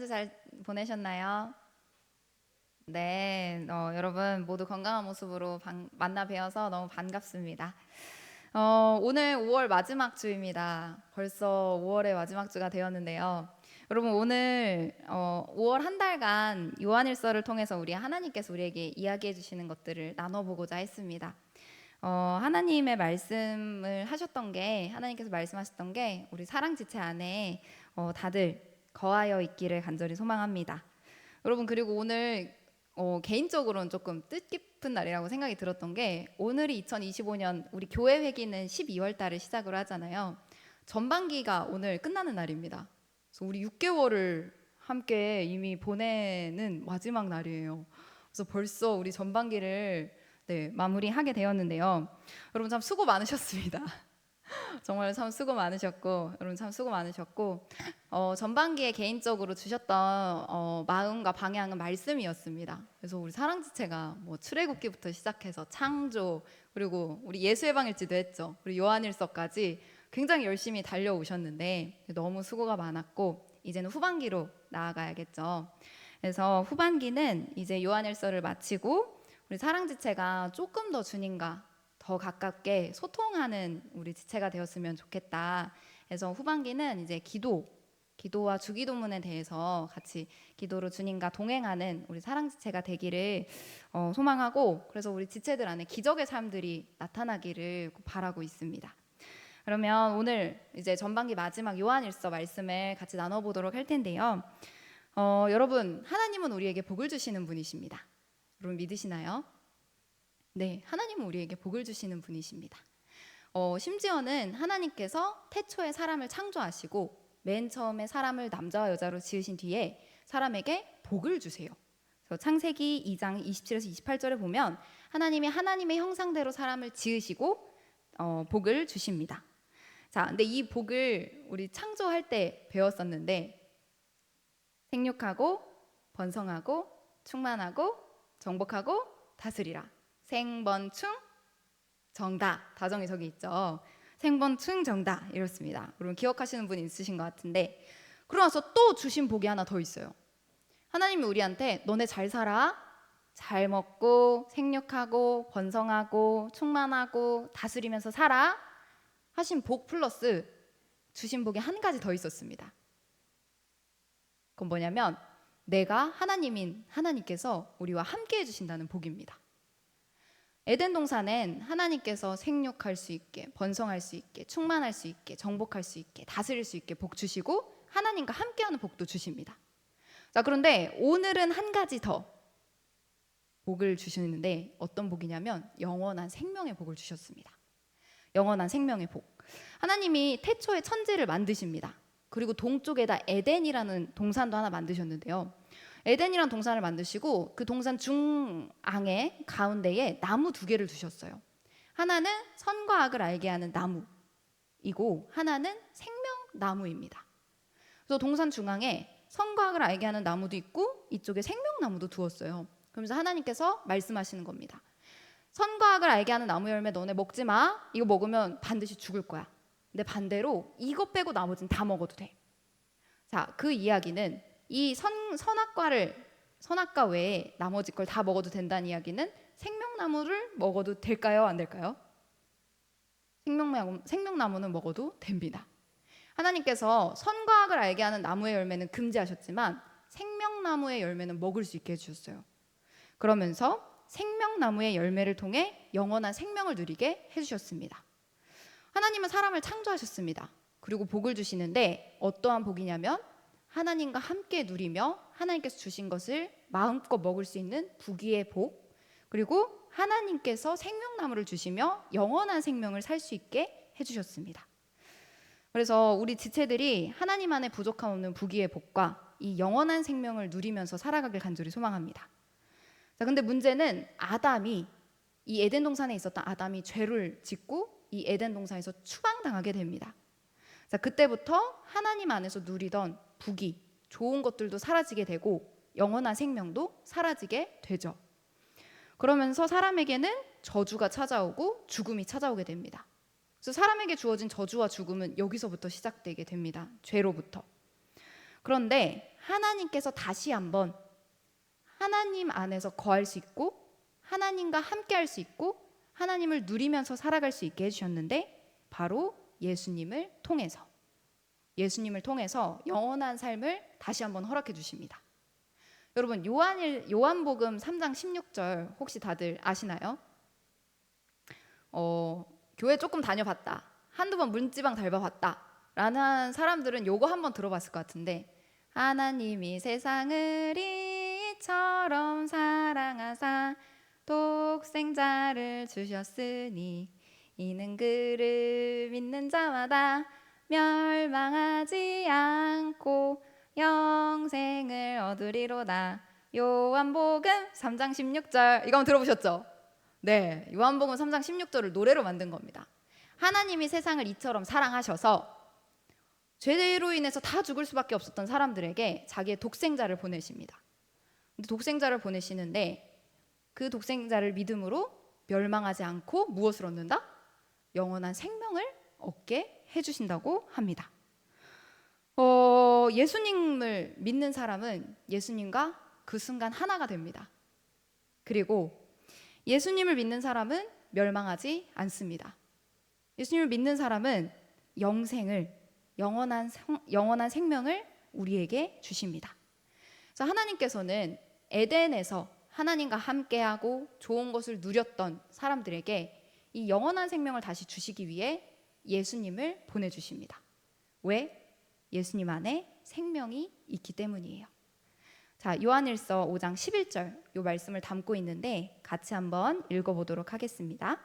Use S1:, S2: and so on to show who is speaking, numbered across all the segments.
S1: 주 잘 보내셨나요? 네, 여러분 모두 건강한 모습으로 만나 뵈어서 너무 반갑습니다. 오늘 5월 마지막 주입니다. 벌써 5월의 마지막 주가 되었는데요. 여러분 오늘 5월 한 달간 요한일서를 통해서 하나님께서 우리에게 이야기해 주시는 것들을 나눠보고자 했습니다. 하나님의 말씀을 하셨던 게 하나님께서 말씀하셨던 게 우리 사랑지체 안에 다들 거하여 있기를 간절히 소망합니다. 여러분 그리고 오늘 개인적으로는 조금 뜻깊은 날이라고 생각이 들었던 게 오늘이 2025년 우리 교회 회기는 12월 달을 시작으로 하잖아요. 전반기가 오늘 끝나는 날입니다. 그래서 우리 6개월을 함께 이미 보내는 마지막 날이에요. 그래서 벌써 우리 전반기를 마무리하게 되었는데요. 여러분 참 수고 많으셨습니다. 정말 참 수고 많으셨고 여러분 참 수고 많으셨고 전반기에 개인적으로 주셨던 마음과 방향은 말씀이었습니다. 그래서 우리 사랑지체가 출애굽기부터 시작해서 창조 그리고 우리 예수의 방일지도 했죠. 그리고 요한일서까지 굉장히 열심히 달려오셨는데 너무 수고가 많았고 이제는 후반기로 나아가야겠죠. 그래서 후반기는 이제 요한일서를 마치고 우리 사랑지체가 조금 더 주님과 더 가깝게 소통하는 우리 지체가 되었으면 좋겠다. 그래서 후반기는 이제 기도와 주기도문에 대해서 같이 기도로 주님과 동행하는 우리 사랑지체가 되기를 소망하고 그래서 우리 지체들 안에 기적의 삶들이 나타나기를 바라고 있습니다. 그러면 오늘 이제 전반기 마지막 요한일서 말씀을 같이 나눠보도록 할 텐데요. 여러분 하나님은 우리에게 복을 주시는 분이십니다. 여러분 믿으시나요? 네, 하나님은 우리에게 복을 주시는 분이십니다. 심지어는 하나님께서 태초에 사람을 창조하시고 맨 처음에 사람을 남자와 여자로 지으신 뒤에 사람에게 복을 주세요. 그래서 창세기 2장 27에서 28절에 보면 하나님이 하나님의 형상대로 사람을 지으시고 복을 주십니다. 자, 근데 이 복을 우리 창조할 때 배웠었는데 생육하고 번성하고 충만하고 정복하고 다스리라. 생번충 정다 다정이 저기 있죠. 생번충 정다 이렇습니다. 여러분 기억하시는 분 있으신 것 같은데 그러고 나서 또 주신 복이 하나 더 있어요. 하나님이 우리한테 너네 잘 살아 잘 먹고 생육하고 번성하고 충만하고 다스리면서 살아 하신 복 플러스 주신 복이 한 가지 더 있었습니다. 그건 뭐냐면 내가 하나님인 하나님께서 우리와 함께 해주신다는 복입니다. 에덴 동산엔 하나님께서 생육할 수 있게 번성할 수 있게 충만할 수 있게 정복할 수 있게 다스릴 수 있게 복 주시고 하나님과 함께하는 복도 주십니다. 자, 그런데 오늘은 한 가지 더 복을 주시는데 어떤 복이냐면 영원한 생명의 복을 주셨습니다. 영원한 생명의 복. 하나님이 태초에 천지를 만드십니다. 그리고 동쪽에다 에덴이라는 동산도 하나 만드셨는데요. 에덴이라는 동산을 만드시고 그 동산 중앙에 가운데에 나무 2개를 두셨어요. 하나는 선과 악을 알게 하는 나무이고 하나는 생명나무입니다. 그래서 동산 중앙에 선과 악을 알게 하는 나무도 있고 이쪽에 생명나무도 두었어요. 그러면서 하나님께서 말씀하시는 겁니다. 선과 악을 알게 하는 나무 열매 너네 먹지 마. 이거 먹으면 반드시 죽을 거야. 근데 반대로 이거 빼고 나머지는 다 먹어도 돼. 자, 그 이야기는 이 선악과 외에 나머지 걸 다 먹어도 된다는 이야기는 생명나무를 먹어도 될까요? 안 될까요? 생명나무는 먹어도 됩니다. 하나님께서 선과 악을 알게 하는 나무의 열매는 금지하셨지만 생명나무의 열매는 먹을 수 있게 해주셨어요. 그러면서 생명나무의 열매를 통해 영원한 생명을 누리게 해주셨습니다. 하나님은 사람을 창조하셨습니다. 그리고 복을 주시는데 어떠한 복이냐면 하나님과 함께 누리며 하나님께서 주신 것을 마음껏 먹을 수 있는 부귀의 복 그리고 하나님께서 생명나무를 주시며 영원한 생명을 살 수 있게 해주셨습니다. 그래서 우리 지체들이 하나님 안에 부족함 없는 부귀의 복과 이 영원한 생명을 누리면서 살아가길 간절히 소망합니다. 자, 근데 문제는 이 에덴 동산에 있었던 아담이 죄를 짓고 이 에덴 동산에서 추방당하게 됩니다. 자, 그때부터 하나님 안에서 누리던 부귀, 좋은 것들도 사라지게 되고 영원한 생명도 사라지게 되죠. 그러면서 사람에게는 저주가 찾아오고 죽음이 찾아오게 됩니다. 그래서 사람에게 주어진 저주와 죽음은 여기서부터 시작되게 됩니다. 죄로부터. 그런데 하나님께서 다시 한번 하나님 안에서 거할 수 있고 하나님과 함께 할 수 있고 하나님을 누리면서 살아갈 수 있게 해주셨는데 바로 예수님을 통해서 영원한 삶을 다시 한번 허락해 주십니다. 여러분 요한복음 3장 16절 혹시 다들 아시나요? 교회 조금 다녀봤다, 한두 번 문지방 밟아봤다 라는 사람들은 요거 한번 들어봤을 것 같은데, 하나님이 세상을 이처럼 사랑하사 독생자를 주셨으니 이는 그를 믿는 자마다 멸망하지 않고 영생을 얻으리로다. 요한복음 3장 16절 이거 한번 들어보셨죠? 네, 요한복음 3장 16절을 노래로 만든 겁니다. 하나님이 세상을 이처럼 사랑하셔서 죄로 인해서 다 죽을 수밖에 없었던 사람들에게 자기의 독생자를 보내십니다. 근데 독생자를 보내시는데 그 독생자를 믿음으로 멸망하지 않고 무엇을 얻는다? 영원한 생명을 얻게 해주신다고 합니다. 예수님을 믿는 사람은 예수님과 그 순간 하나가 됩니다. 그리고 예수님을 믿는 사람은 멸망하지 않습니다. 예수님을 믿는 사람은 영원한 생명을 우리에게 주십니다. 그래서 하나님께서는 에덴에서 하나님과 함께하고 좋은 것을 누렸던 사람들에게 이 영원한 생명을 다시 주시기 위해 예수님을 보내주십니다. 왜? 예수님 안에 생명이 있기 때문이에요. 자, 요한일서 5장 11절 이 말씀을 담고 있는데 같이 한번 읽어보도록 하겠습니다.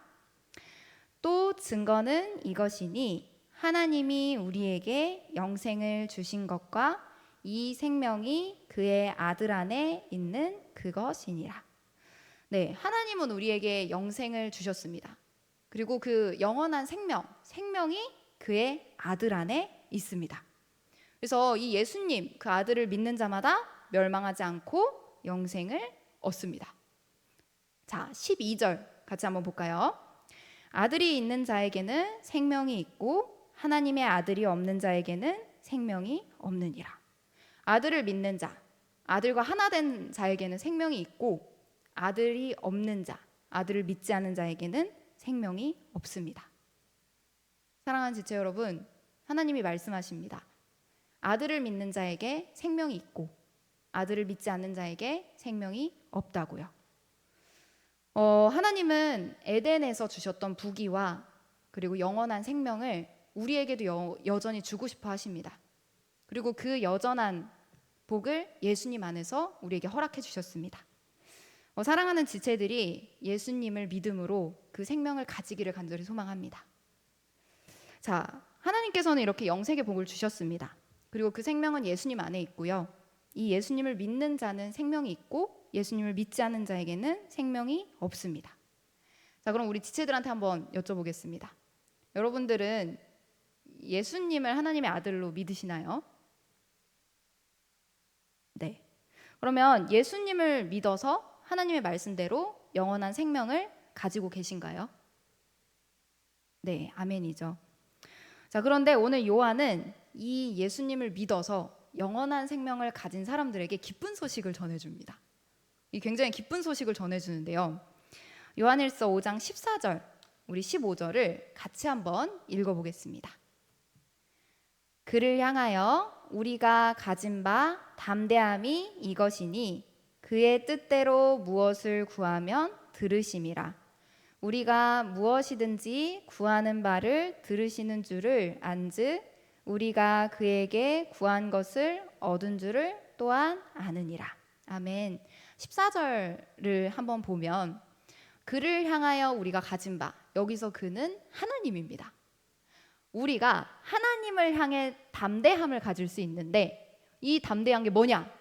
S1: 또 증거는 이것이니 하나님이 우리에게 영생을 주신 것과 이 생명이 그의 아들 안에 있는 그것이니라. 네, 하나님은 우리에게 영생을 주셨습니다. 그리고 그 영원한 생명이 그의 아들 안에 있습니다. 그래서 이 예수님, 그 아들을 믿는 자마다 멸망하지 않고 영생을 얻습니다. 자, 12절 같이 한번 볼까요? 아들이 있는 자에게는 생명이 있고 하나님의 아들이 없는 자에게는 생명이 없느니라. 아들을 믿는 자, 아들과 하나 된 자에게는 생명이 있고 아들이 없는 자, 아들을 믿지 않는 자에게는 생명이 없습니다. 사랑하는 지체 여러분, 하나님이 말씀하십니다. 아들을 믿는 자에게 생명이 있고 아들을 믿지 않는 자에게 생명이 없다고요. 하나님은 에덴에서 주셨던 부귀와 그리고 영원한 생명을 우리에게도 여전히 주고 싶어 하십니다. 그리고 그 여전한 복을 예수님 안에서 우리에게 허락해 주셨습니다. 사랑하는 지체들이 예수님을 믿음으로 그 생명을 가지기를 간절히 소망합니다. 자, 하나님께서는 이렇게 영생의 복을 주셨습니다. 그리고 그 생명은 예수님 안에 있고요. 이 예수님을 믿는 자는 생명이 있고 예수님을 믿지 않는 자에게는 생명이 없습니다. 자, 그럼 우리 지체들한테 한번 여쭤보겠습니다. 여러분들은 예수님을 하나님의 아들로 믿으시나요? 네. 그러면 예수님을 믿어서 하나님의 말씀대로 영원한 생명을 가지고 계신가요? 네, 아멘이죠. 자, 그런데 오늘 요한은 이 예수님을 믿어서 영원한 생명을 가진 사람들에게 기쁜 소식을 전해줍니다. 이 굉장히 기쁜 소식을 전해주는데요. 요한일서 5장 14절, 우리 15절을 같이 한번 읽어보겠습니다. 그를 향하여 우리가 가진 바 담대함이 이것이니 그의 뜻대로 무엇을 구하면 들으심이라. 우리가 무엇이든지 구하는 바를 들으시는 줄을 안즉 우리가 그에게 구한 것을 얻은 줄을 또한 아느니라. 아멘. 14절을 한번 보면 그를 향하여 우리가 가진 바, 여기서 그는 하나님입니다. 우리가 하나님을 향해 담대함을 가질 수 있는데 이 담대한 게 뭐냐?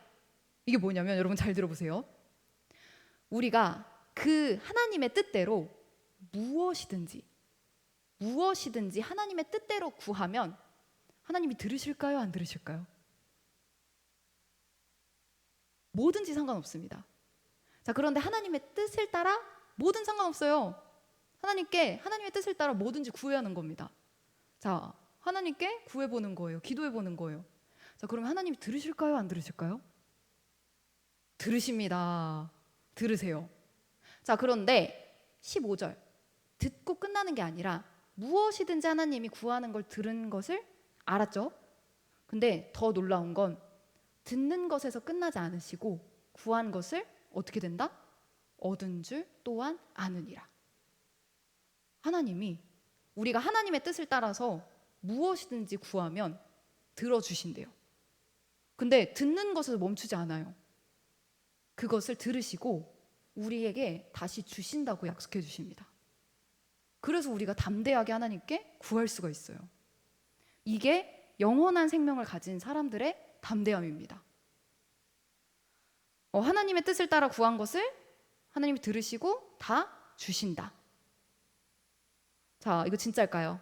S1: 이게 뭐냐면 여러분 잘 들어보세요. 우리가 그 하나님의 뜻대로 무엇이든지 하나님의 뜻대로 구하면 하나님이 들으실까요? 안 들으실까요? 뭐든지 상관없습니다. 자, 그런데 하나님의 뜻을 따라 뭐든 상관없어요. 하나님의 뜻을 따라 뭐든지 구해야 하는 겁니다. 자, 하나님께 구해보는 거예요. 기도해보는 거예요. 자, 그러면 하나님이 들으실까요? 안 들으실까요? 들으십니다. 들으세요. 자, 그런데 15절 듣고 끝나는 게 아니라 무엇이든지 하나님이 구하는 걸 들은 것을 알았죠? 근데 더 놀라운 건 듣는 것에서 끝나지 않으시고 구한 것을 어떻게 된다? 얻은 줄 또한 아느니라. 하나님이 우리가 하나님의 뜻을 따라서 무엇이든지 구하면 들어주신대요. 근데 듣는 것에서 멈추지 않아요. 그것을 들으시고 우리에게 다시 주신다고 약속해 주십니다. 그래서 우리가 담대하게 하나님께 구할 수가 있어요. 이게 영원한 생명을 가진 사람들의 담대함입니다. 하나님의 뜻을 따라 구한 것을 하나님이 들으시고 다 주신다. 자, 이거 진짜일까요?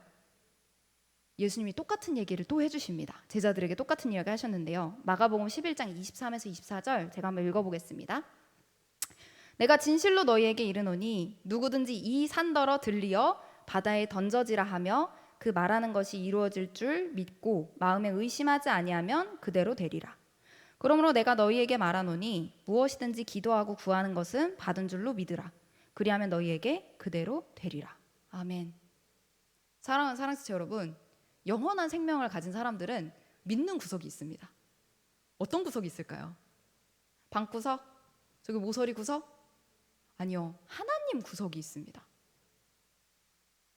S1: 예수님이 똑같은 얘기를 또 해주십니다. 제자들에게 똑같은 이야기 하셨는데요. 마가복음 11장 23에서 24절 제가 한번 읽어보겠습니다. 내가 진실로 너희에게 이르노니 누구든지 이 산더러 들리어 바다에 던져지라 하며 그 말하는 것이 이루어질 줄 믿고 마음에 의심하지 아니하면 그대로 되리라. 그러므로 내가 너희에게 말하노니 무엇이든지 기도하고 구하는 것은 받은 줄로 믿으라. 그리하면 너희에게 그대로 되리라. 아멘. 사랑하는 사랑지체 여러분, 영원한 생명을 가진 사람들은 믿는 구석이 있습니다. 어떤 구석이 있을까요? 방구석? 저기 모서리 구석? 아니요, 하나님 구석이 있습니다.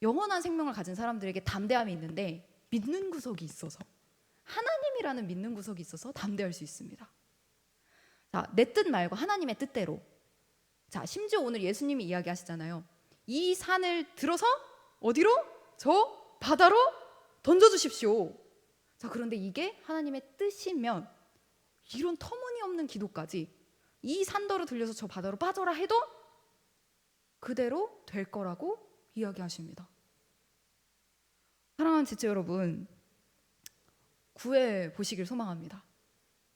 S1: 영원한 생명을 가진 사람들에게 담대함이 있는데 믿는 구석이 있어서, 하나님이라는 믿는 구석이 있어서 담대할 수 있습니다. 자, 내 뜻 말고 하나님의 뜻대로. 자, 심지어 오늘 예수님이 이야기하시잖아요. 이 산을 들어서 어디로? 저 바다로 던져주십시오. 자, 그런데 이게 하나님의 뜻이면 이런 터무니없는 기도까지 이 산더러 들려서 저 바다로 빠져라 해도 그대로 될 거라고 이야기하십니다. 사랑하는 지체 여러분, 구해 보시길 소망합니다.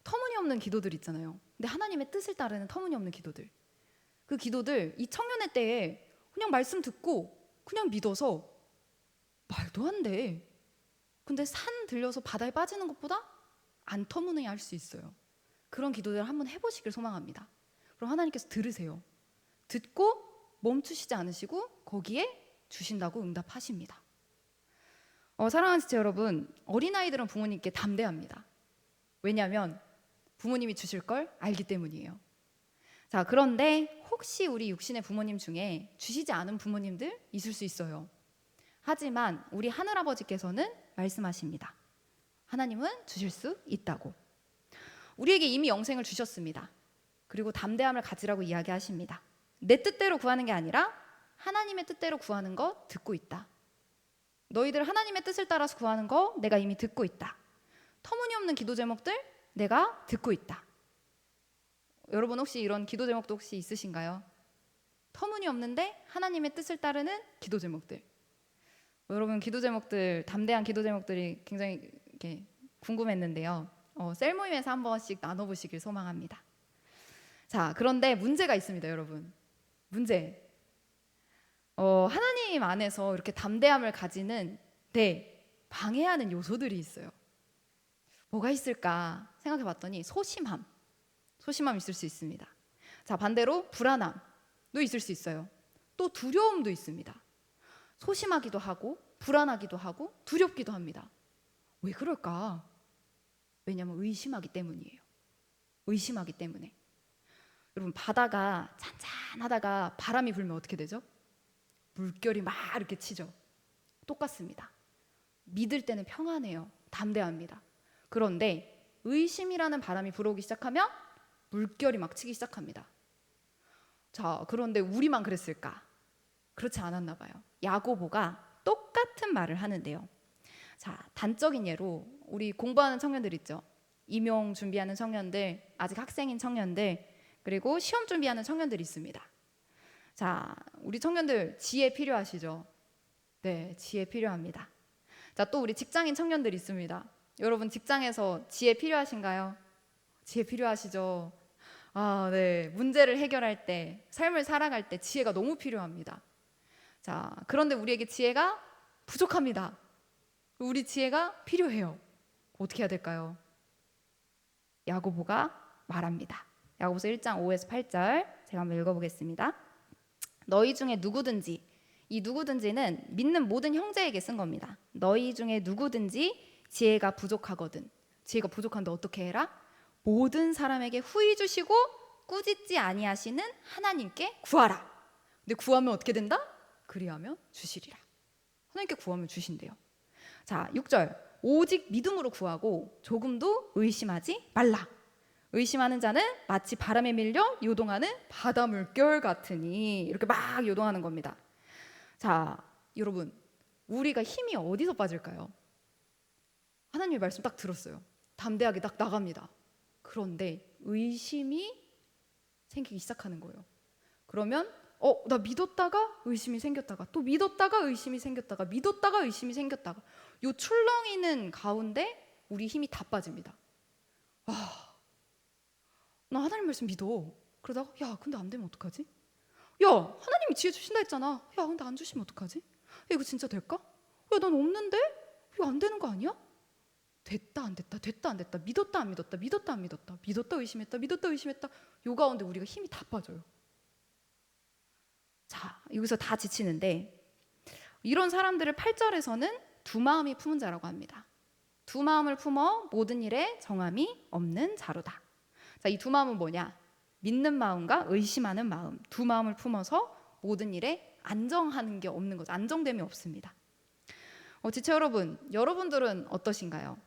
S1: 터무니없는 기도들 있잖아요. 근데 하나님의 뜻을 따르는 터무니없는 기도들, 그 기도들 이 청년의 때에 그냥 말씀 듣고 그냥 믿어서 말도 안 돼. 근데 산 들려서 바다에 빠지는 것보다 안 터무니할 수 있어요. 그런 기도들을 한번 해보시길 소망합니다. 그럼 하나님께서 들으세요. 듣고 멈추시지 않으시고 거기에 주신다고 응답하십니다. 사랑하는 지체 여러분, 어린아이들은 부모님께 담대합니다. 왜냐하면 부모님이 주실 걸 알기 때문이에요. 자, 그런데 혹시 우리 육신의 부모님 중에 주시지 않은 부모님들 있을 수 있어요. 하지만 우리 하늘아버지께서는 말씀하십니다. 하나님은 주실 수 있다고. 우리에게 이미 영생을 주셨습니다. 그리고 담대함을 가지라고 이야기하십니다. 내 뜻대로 구하는 게 아니라 하나님의 뜻대로 구하는 거 듣고 있다. 너희들 하나님의 뜻을 따라서 구하는 거 내가 이미 듣고 있다. 터무니없는 기도 제목들 내가 듣고 있다. 여러분 혹시 이런 기도 제목도 혹시 있으신가요? 터무니없는데 하나님의 뜻을 따르는 기도 제목들. 여러분 기도 제목들, 담대한 기도 제목들이 굉장히 이렇게 궁금했는데요. 셀 모임에서 한 번씩 나눠보시길 소망합니다. 자, 그런데 문제가 있습니다, 여러분. 문제. 하나님 안에서 이렇게 담대함을 가지는 방해하는 요소들이 있어요. 뭐가 있을까 생각해봤더니 소심함 있을 수 있습니다. 자, 반대로 불안함도 있을 수 있어요. 또 두려움도 있습니다. 소심하기도 하고 불안하기도 하고 두렵기도 합니다. 왜 그럴까? 왜냐하면 의심하기 때문이에요. 의심하기 때문에. 여러분, 바다가 잔잔하다가 바람이 불면 어떻게 되죠? 물결이 막 이렇게 치죠. 똑같습니다. 믿을 때는 평안해요. 담대합니다. 그런데 의심이라는 바람이 불어오기 시작하면 물결이 막 치기 시작합니다. 자, 그런데 우리만 그랬을까? 그렇지 않았나 봐요. 야고보가 똑같은 말을 하는데요. 자, 단적인 예로 우리 공부하는 청년들 있죠. 임용 준비하는 청년들, 아직 학생인 청년들, 그리고 시험 준비하는 청년들이 있습니다. 자, 우리 청년들 지혜 필요하시죠? 네, 지혜 필요합니다. 자, 또 우리 직장인 청년들 있습니다. 여러분 직장에서 지혜 필요하신가요? 지혜 필요하시죠? 아, 네. 문제를 해결할 때, 삶을 살아갈 때 지혜가 너무 필요합니다. 자, 그런데 우리에게 지혜가 부족합니다. 우리 지혜가 필요해요. 어떻게 해야 될까요? 야고보가 말합니다. 야고보서 1장 5에서 8절 제가 한번 읽어보겠습니다. 너희 중에 누구든지, 이 누구든지는 믿는 모든 형제에게 쓴 겁니다. 너희 중에 누구든지 지혜가 부족하거든. 지혜가 부족한데 어떻게 해라? 모든 사람에게 후히 주시고 꾸짖지 아니하시는 하나님께 구하라. 근데 구하면 어떻게 된다? 그리하면 주시리라. 하나님께 구하면 주신대요. 자, 6절. 오직 믿음으로 구하고 조금도 의심하지 말라. 의심하는 자는 마치 바람에 밀려 요동하는 바다 물결 같으니, 이렇게 막 요동하는 겁니다. 자, 여러분, 우리가 힘이 어디서 빠질까요? 하나님의 말씀 딱 들었어요. 담대하게 딱 나갑니다. 그런데 의심이 생기기 시작하는 거예요. 그러면 나 믿었다가 의심이 생겼다가 또 믿었다가 의심이 생겼다가 믿었다가 의심이 생겼다가 요 출렁이는 가운데 우리 힘이 다 빠집니다. 나 하나님 말씀 믿어. 그러다가 야 근데 안 되면 어떡하지? 야 하나님이 지혜 주신다 했잖아. 야 근데 안 주시면 어떡하지? 야, 이거 진짜 될까? 야 난 없는데? 이거 안 되는 거 아니야? 됐다 안 됐다 됐다 안 됐다 믿었다 안 믿었다 믿었다 안 믿었다 믿었다 의심했다 믿었다 의심했다 요 가운데 우리가 힘이 다 빠져요. 자, 여기서 다 지치는데 이런 사람들을 8절에서는 두 마음이 품은 자라고 합니다. 두 마음을 품어 모든 일에 정함이 없는 자로다. 자, 이 두 마음은 뭐냐? 믿는 마음과 의심하는 마음, 두 마음을 품어서 모든 일에 안정하는 게 없는 거죠. 안정됨이 없습니다. 지체 여러분, 여러분들은 어떠신가요?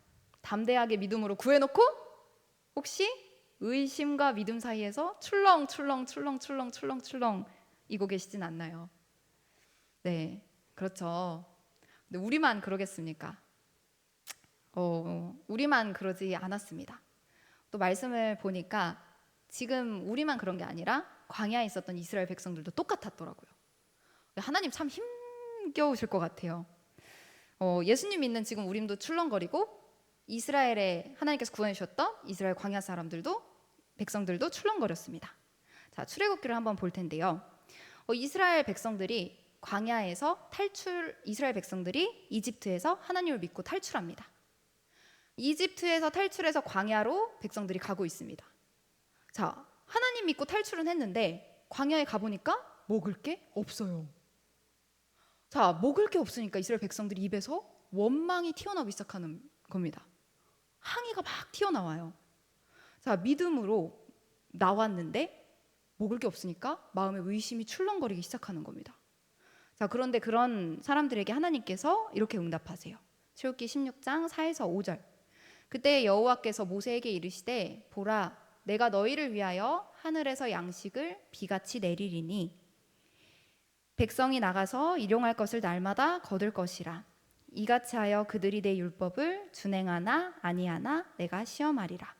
S1: 담대하게 믿음으로 구해놓고 혹시 의심과 믿음 사이에서 출렁 이고 계시진 않나요? 네, 그렇죠. 근데 우리만 그러겠습니까? 우리만 그러지 않았습니다. 또 말씀을 보니까 지금 우리만 그런 게 아니라 광야에 있었던 이스라엘 백성들도 똑같았더라고요. 하나님 참 힘겨우실 것 같아요. 예수님 믿는 지금 우림도 출렁거리고 이스라엘에 하나님께서 구원해 주셨던 이스라엘 광야 사람들도 백성들도 출렁거렸습니다. 자, 출애굽기를 한번 볼 텐데요. 이스라엘 백성들이 이스라엘 백성들이 이집트에서 하나님을 믿고 탈출합니다. 이집트에서 탈출해서 광야로 백성들이 가고 있습니다. 자, 하나님 믿고 탈출은 했는데 광야에 가보니까 먹을 게 없어요. 자, 먹을 게 없으니까 이스라엘 백성들이 입에서 원망이 튀어나오기 시작하는 겁니다. 항의가 막 튀어나와요. 자, 믿음으로 나왔는데 먹을 게 없으니까 마음의 의심이 출렁거리기 시작하는 겁니다. 자, 그런데 그런 사람들에게 하나님께서 이렇게 응답하세요. 출애굽기 16장 4에서 5절. 그때 여호와께서 모세에게 이르시되 보라 내가 너희를 위하여 하늘에서 양식을 비같이 내리리니 백성이 나가서 일용할 것을 날마다 거둘 것이라. 이같이 하여 그들이 내 율법을 준행하나 아니하나 내가 시험하리라.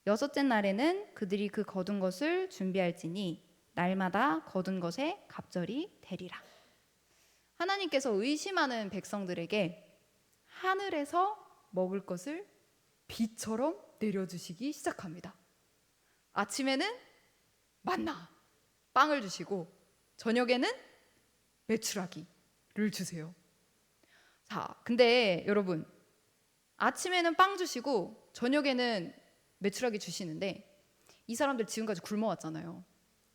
S1: 여섯째 날에는 그들이 그 거둔 것을 준비할지니 날마다 거둔 것에 갑절이 되리라. 하나님께서 의심하는 백성들에게 하늘에서 먹을 것을 비처럼 내려주시기 시작합니다. 아침에는 만나, 빵을 주시고 저녁에는 메추라기를 주세요. 자, 근데 여러분 아침에는 빵 주시고 저녁에는 메추라기 주시는데 이 사람들 지금까지 굶어왔잖아요.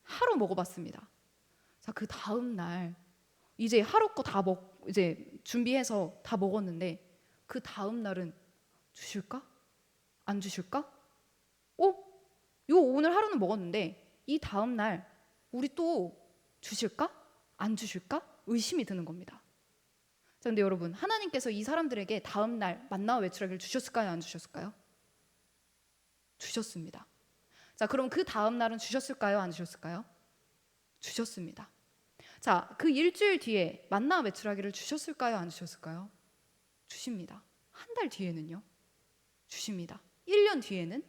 S1: 하루 먹어봤습니다. 자, 그 다음 날 이제 하루 거 다 이제 준비해서 다 먹었는데 그 다음 날은 주실까? 안 주실까? 요 오늘 하루는 먹었는데 이 다음 날 우리 또 주실까? 안 주실까? 의심이 드는 겁니다. 자, 근데 여러분 하나님께서 이 사람들에게 다음 날 만나와 메추라기를 주셨을까요? 안 주셨을까요? 주셨습니다. 자, 그럼 그 다음 날은 주셨을까요? 안 주셨을까요? 주셨습니다. 자, 그 일주일 뒤에 만나와 메추라기를 주셨을까요? 안 주셨을까요? 주십니다. 한 달 뒤에는요? 주십니다. 1년 뒤에는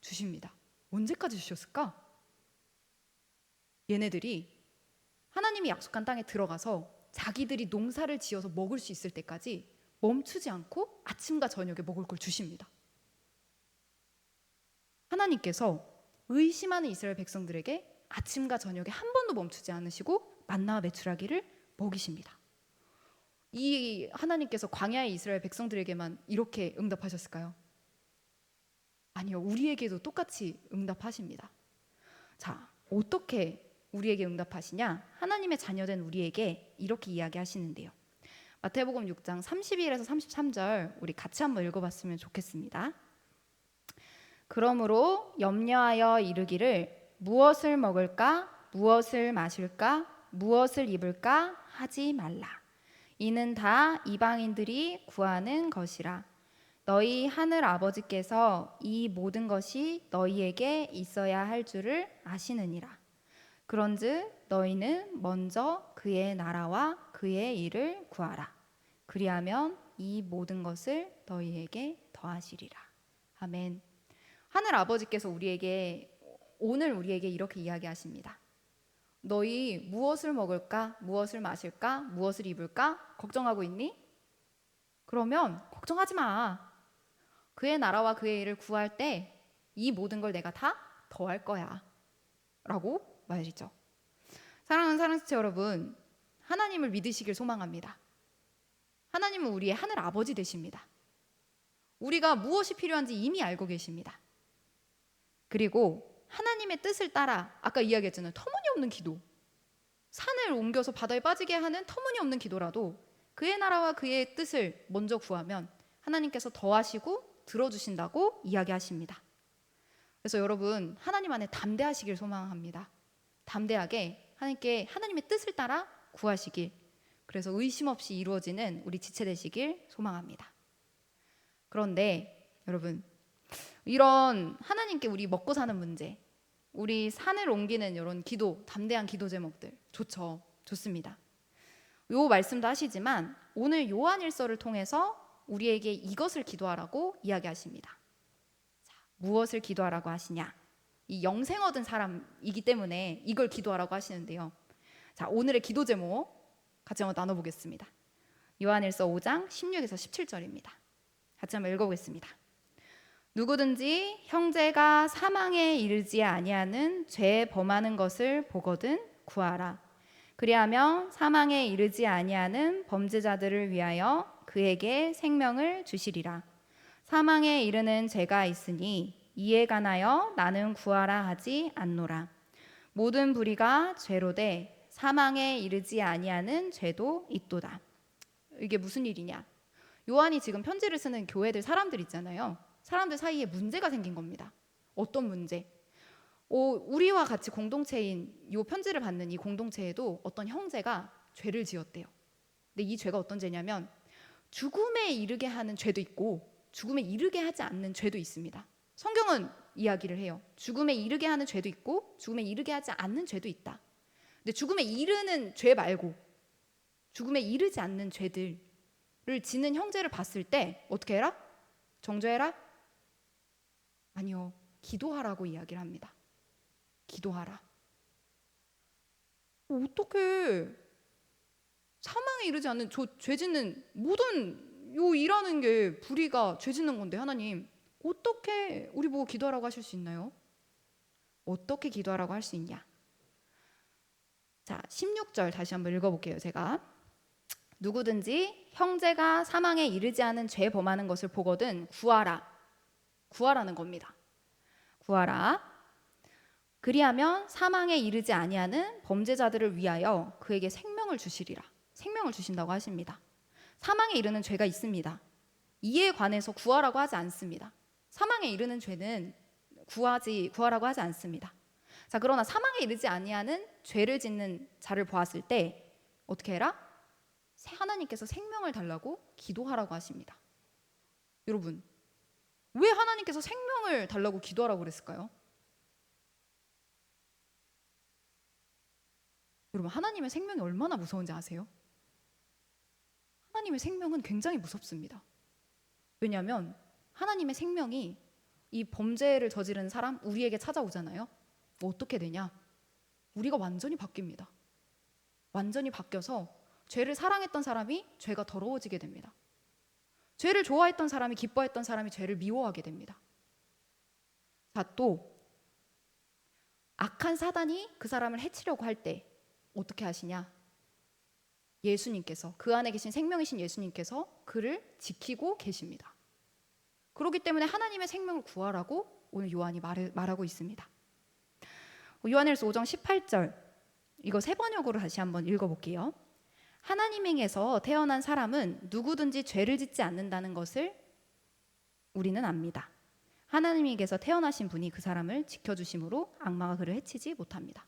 S1: 주십니다. 언제까지 주셨을까? 얘네들이 하나님이 약속한 땅에 들어가서 자기들이 농사를 지어서 먹을 수 있을 때까지 멈추지 않고 아침과 저녁에 먹을 걸 주십니다. 하나님께서 의심하는 이스라엘 백성들에게 아침과 저녁에 한 번도 멈추지 않으시고 만나와 메추라기를 먹이십니다. 이 하나님께서 광야의 이스라엘 백성들에게만 이렇게 응답하셨을까요? 아니요, 우리에게도 똑같이 응답하십니다. 자, 어떻게 우리에게 응답하시냐? 하나님의 자녀된 우리에게 이렇게 이야기하시는데요. 마태복음 6장 31에서 33절 우리 같이 한번 읽어봤으면 좋겠습니다. 그러므로 염려하여 이르기를 무엇을 먹을까, 무엇을 마실까, 무엇을 입을까 하지 말라. 이는 다 이방인들이 구하는 것이라. 너희 하늘 아버지께서 이 모든 것이 너희에게 있어야 할 줄을 아시느니라. 그런즉 너희는 먼저 그의 나라와 그의 일을 구하라. 그리하면 이 모든 것을 너희에게 더하시리라. 아멘. 하늘 아버지께서 오늘 우리에게 이렇게 이야기하십니다. 너희 무엇을 먹을까? 무엇을 마실까? 무엇을 입을까? 걱정하고 있니? 그러면 걱정하지 마. 그의 나라와 그의 일을 구할 때 이 모든 걸 내가 다 더할 거야. 라고 말이죠. 사랑하는 사랑지체 여러분, 하나님을 믿으시길 소망합니다. 하나님은 우리의 하늘 아버지 되십니다. 우리가 무엇이 필요한지 이미 알고 계십니다. 그리고 하나님의 뜻을 따라 아까 이야기했잖아요. 터무니없는 기도, 산을 옮겨서 바다에 빠지게 하는 터무니없는 기도라도 그의 나라와 그의 뜻을 먼저 구하면 하나님께서 더하시고 들어주신다고 이야기하십니다. 그래서 여러분, 하나님 안에 담대하시길 소망합니다. 담대하게 하나님의 뜻을 따라 구하시길, 그래서 의심 없이 이루어지는 우리 지체 되시길 소망합니다. 그런데 여러분, 이런 하나님께 우리 먹고 사는 문제, 우리 산을 옮기는 이런 기도, 담대한 기도 제목들 좋죠. 좋습니다. 요 말씀도 하시지만 오늘 요한일서를 통해서 우리에게 이것을 기도하라고 이야기하십니다. 자, 무엇을 기도하라고 하시냐? 이 영생 얻은 사람이기 때문에 이걸 기도하라고 하시는데요. 자, 오늘의 기도 제목 같이 한번 나눠보겠습니다. 요한일서 5장 16에서 17절입니다. 같이 한번 읽어보겠습니다. 누구든지 형제가 사망에 이르지 아니하는 죄 범하는 것을 보거든 구하라. 그리하면 사망에 이르지 아니하는 범죄자들을 위하여 그에게 생명을 주시리라. 사망에 이르는 죄가 있으니 이에 관하여 나는 구하라 하지 않노라. 모든 불의가 죄로되 사망에 이르지 아니하는 죄도 있도다. 이게 무슨 일이냐? 요한이 지금 편지를 쓰는 교회들 사람들 있잖아요. 사람들 사이에 문제가 생긴 겁니다. 어떤 문제? 우리와 같이 공동체인 이 편지를 받는 이 공동체에도 어떤 형제가 죄를 지었대요. 근데 이 죄가 어떤 죄냐면 죽음에 이르게 하는 죄도 있고 죽음에 이르게 하지 않는 죄도 있습니다. 성경은 이야기를 해요. 죽음에 이르게 하는 죄도 있고 죽음에 이르게 하지 않는 죄도 있다. 근데 죽음에 이르는 죄 말고 죽음에 이르지 않는 죄들을 지는 형제를 봤을 때 어떻게 해라? 정죄해라? 아니요. 기도하라고 이야기를 합니다. 기도하라. 어떻게 사망에 이르지 않는 죄 짓는 모든 요 일하는 게 불의가 죄 짓는 건데 하나님 어떻게 우리 보고 기도하라고 하실 수 있나요? 어떻게 기도하라고 할 수 있냐? 자, 16절 다시 한번 읽어볼게요. 제가 누구든지 형제가 사망에 이르지 않은 죄 범하는 것을 보거든 구하라. 구하라는 겁니다. 구하라. 그리하면 사망에 이르지 아니하는 범죄자들을 위하여 그에게 생명을 주시리라. 생명을 주신다고 하십니다. 사망에 이르는 죄가 있습니다. 이에 관해서 구하라고 하지 않습니다. 사망에 이르는 죄는 구하라고 하지 않습니다. 자, 그러나 사망에 이르지 아니하는 죄를 짓는 자를 보았을 때 어떻게 해라? 하나님께서 생명을 달라고 기도하라고 하십니다. 여러분, 왜 하나님께서 생명을 달라고 기도하라고 그랬을까요? 여러분, 하나님의 생명이 얼마나 무서운지 아세요? 하나님의 생명은 굉장히 무섭습니다. 왜냐하면 하나님의 생명이 이 범죄를 저지른 사람, 우리에게 찾아오잖아요. 뭐 어떻게 되냐? 우리가 완전히 바뀝니다. 완전히 바뀌어서 죄를 사랑했던 사람이 죄가 더러워지게 됩니다. 죄를 좋아했던 사람이, 기뻐했던 사람이 죄를 미워하게 됩니다. 자, 또 악한 사단이 그 사람을 해치려고 할 때 어떻게 하시냐? 예수님께서, 그 안에 계신 생명이신 예수님께서 그를 지키고 계십니다. 그렇기 때문에 하나님의 생명을 구하라고 오늘 요한이 말하고 있습니다. 요한일서 5장 18절, 이거 세 번역으로 다시 한번 읽어볼게요. 하나님에게서 태어난 사람은 누구든지 죄를 짓지 않는다는 것을 우리는 압니다. 하나님에게서 태어나신 분이 그 사람을 지켜주심으로 악마가 그를 해치지 못합니다.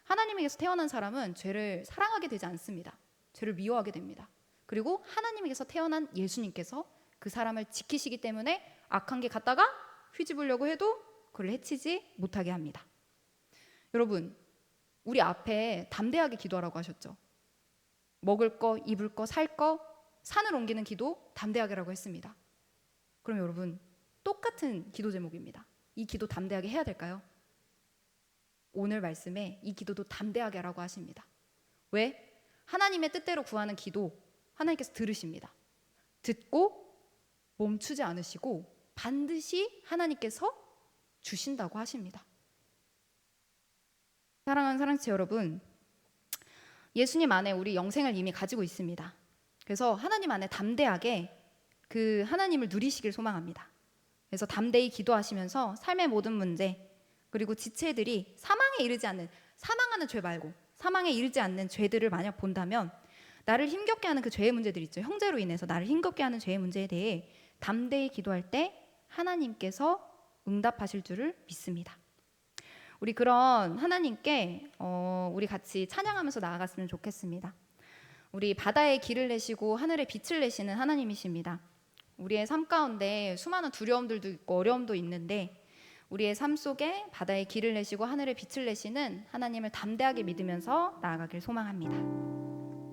S1: 하나님에게서 태어난 사람은 죄를 사랑하게 되지 않습니다. 죄를 미워하게 됩니다. 그리고 하나님에게서 태어난 예수님께서 그 사람을 지키시기 때문에 악한 게 갔다가 휘집으려고 해도 그를 해치지 못하게 합니다. 여러분, 우리 앞에 담대하게 기도하라고 하셨죠. 먹을 거, 입을 거, 살 거, 산을 옮기는 기도 담대하게라고 했습니다. 그럼 여러분, 똑같은 기도 제목입니다. 이 기도 담대하게 해야 될까요? 오늘 말씀에 이 기도도 담대하게 하라고 하십니다. 왜? 하나님의 뜻대로 구하는 기도 하나님께서 들으십니다. 듣고 멈추지 않으시고 반드시 하나님께서 주신다고 하십니다. 사랑하는 사랑치 여러분, 예수님 안에 우리 영생을 이미 가지고 있습니다. 그래서 하나님 안에 담대하게 그 하나님을 누리시길 소망합니다. 그래서 담대히 기도하시면서 삶의 모든 문제, 그리고 지체들이 사망에 이르지 않는, 사망하는 죄 말고 사망에 이르지 않는 죄들을 만약 본다면 나를 힘겹게 하는 그 죄의 문제들 있죠. 형제로 인해서 나를 힘겹게 하는 죄의 문제에 대해 담대히 기도할 때 하나님께서 응답하실 줄을 믿습니다. 우리 그런 하나님께 우리 같이 찬양하면서 나아갔으면 좋겠습니다. 우리 바다에 길을 내시고 하늘에 빛을 내시는 하나님이십니다. 우리의 삶 가운데 수많은 두려움들도 있고 어려움도 있는데 우리의 삶 속에 바다에 길을 내시고 하늘에 빛을 내시는 하나님을 담대하게 믿으면서 나아가길 소망합니다.